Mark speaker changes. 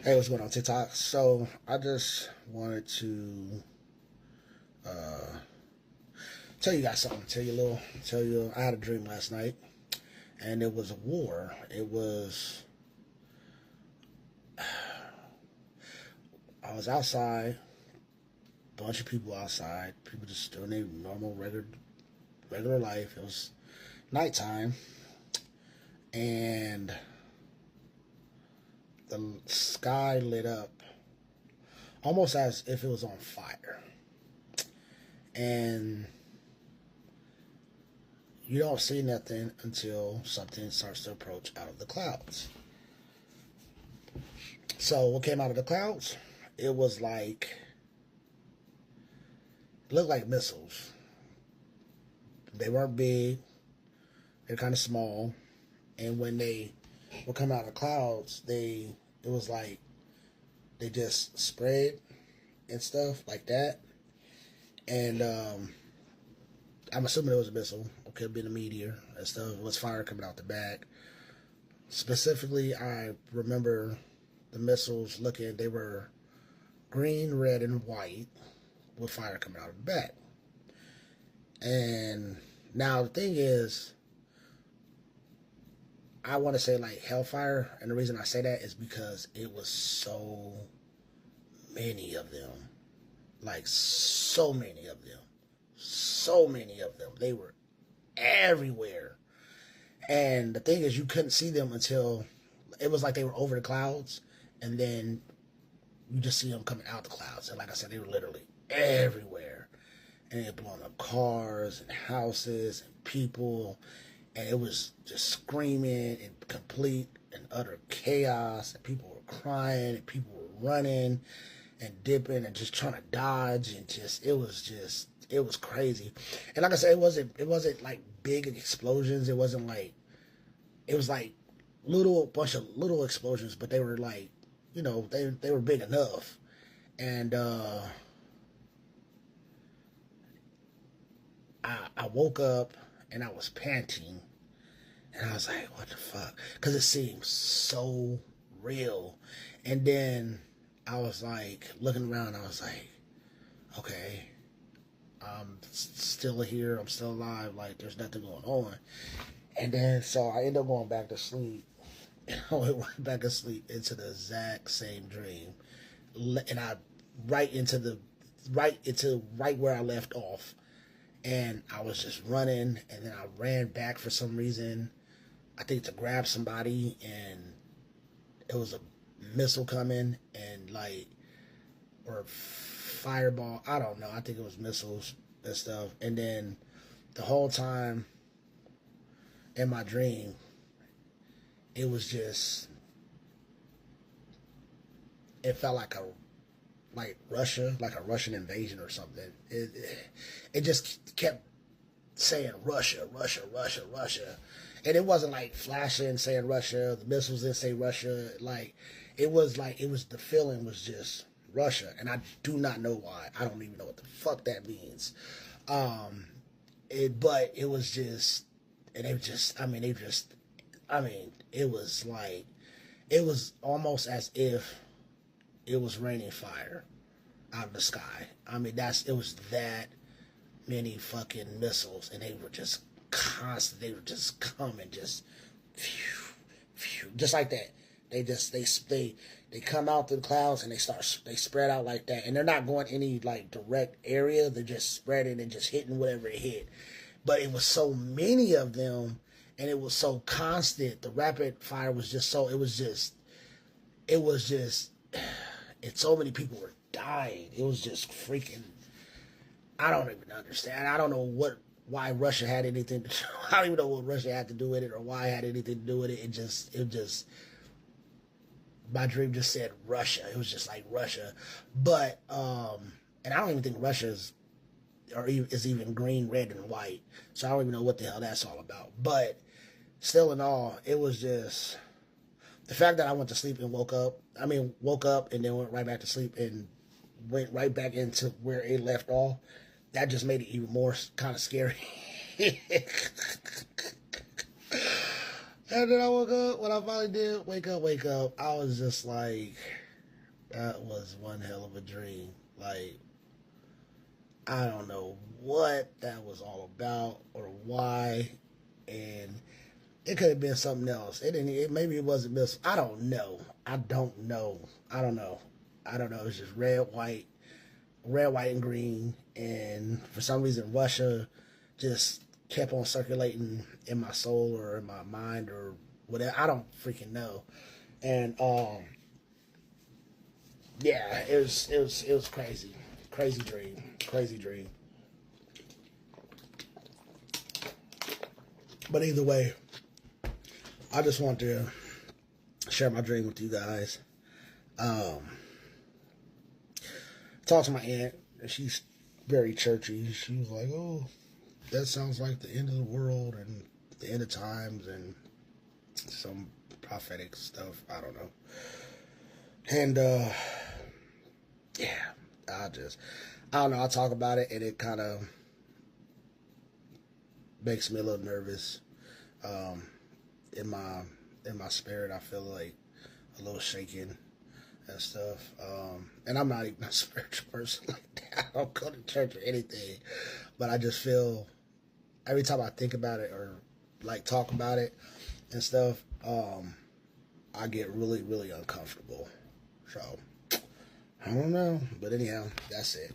Speaker 1: Hey, what's going on TikTok? So I just wanted to tell you guys something. Tell you. I had a dream last night, and it was a war. It was. I was outside, bunch of people outside, people just doing their normal, regular life. It was nighttime, and the sky lit up almost as if it was on fire. And you don't see nothing until something starts to approach out of the clouds. So what came out of the clouds? It was like, it looked like missiles. They weren't big. They're kind of small. And when they would come out of the clouds, it was like they just spread and stuff like that. And I'm assuming it was a missile. It could have been a meteor and stuff. It was fire coming out the back. Specifically, I remember the missiles they were green, red, and white with fire coming out of the back. And now the thing is, I want to say like hellfire, and the reason I say that is because it was so many of them. Like so many of them. So many of them. They were everywhere. And the thing is, you couldn't see them until it was like they were over the clouds, and then you just see them coming out the clouds. And like I said, they were literally everywhere. And they were blowing up cars and houses and people. And it was just screaming in complete and utter chaos. And people were crying and people were running and dipping and just trying to dodge. And it was crazy. And like I said, it wasn't like big explosions. It was like bunch of little explosions, but they were like, they were big enough. And I woke up and I was panting, and I was like, what the fuck? Because it seemed so real. And then I was like, looking around, I was like, okay, I'm still here, I'm still alive, like, there's nothing going on. And then, so I ended up going back to sleep. And I went right back to sleep into the exact same dream. And I, right where I left off. And I was just running, and then I ran back for some reason, I think to grab somebody, and it was a missile coming, and or fireball, I don't know, I think it was missiles and stuff. And then the whole time in my dream, it was just, it felt like Russia, like a Russian invasion or something. It just kept saying Russia, Russia, Russia, Russia. And it wasn't like flashing saying Russia, the missiles didn't say Russia. The feeling was just Russia. And I do not know why. I don't even know what the fuck that means. But it was just, and it was almost as if it was raining fire out of the sky. I mean, it was that many fucking missiles, and they were just constant. They were just coming, just phew, phew, just like that. They come out through the clouds, and they spread out like that, and they're not going any like direct area. They're just spreading and just hitting whatever it hit. But it was so many of them, and it was so constant. The rapid fire was just so. It was just. And so many people were dying. It was just freaking. I don't even understand. I don't know why Russia had anything to do. I don't even know what Russia had to do with it, or why it had anything to do with it. It just. My dream just said Russia. It was just like Russia, but and I don't even think Russia is even green, red, and white. So I don't even know what the hell that's all about. But still, in all, it was just. The fact that I went to sleep and woke up and then went right back to sleep and went right back into where it left off, that just made it even more kind of scary. And then I woke up, when I finally did wake up, I was just like, That was one hell of a dream. Like, I don't know what that was all about or why, and it could have been something else. Maybe it wasn't this. I don't know. I don't know. It was just red, white, and green, and for some reason Russia just kept on circulating in my soul or in my mind or whatever. I don't freaking know. And yeah, it was crazy. Crazy dream. But either way, I just want to share my dream with you guys. Talked to my aunt, and she's very churchy. She was like, "Oh, that sounds like the end of the world and the end of times and some prophetic stuff. I don't know." And yeah, I don't know. I talk about it, and it kind of makes me a little nervous. In my spirit, I feel like a little shaken and stuff. And I'm not even a spiritual person like that. I don't go to church or anything, but I just feel every time I think about it or like talk about it and stuff, I get really, really uncomfortable. So I don't know, but anyhow, that's it.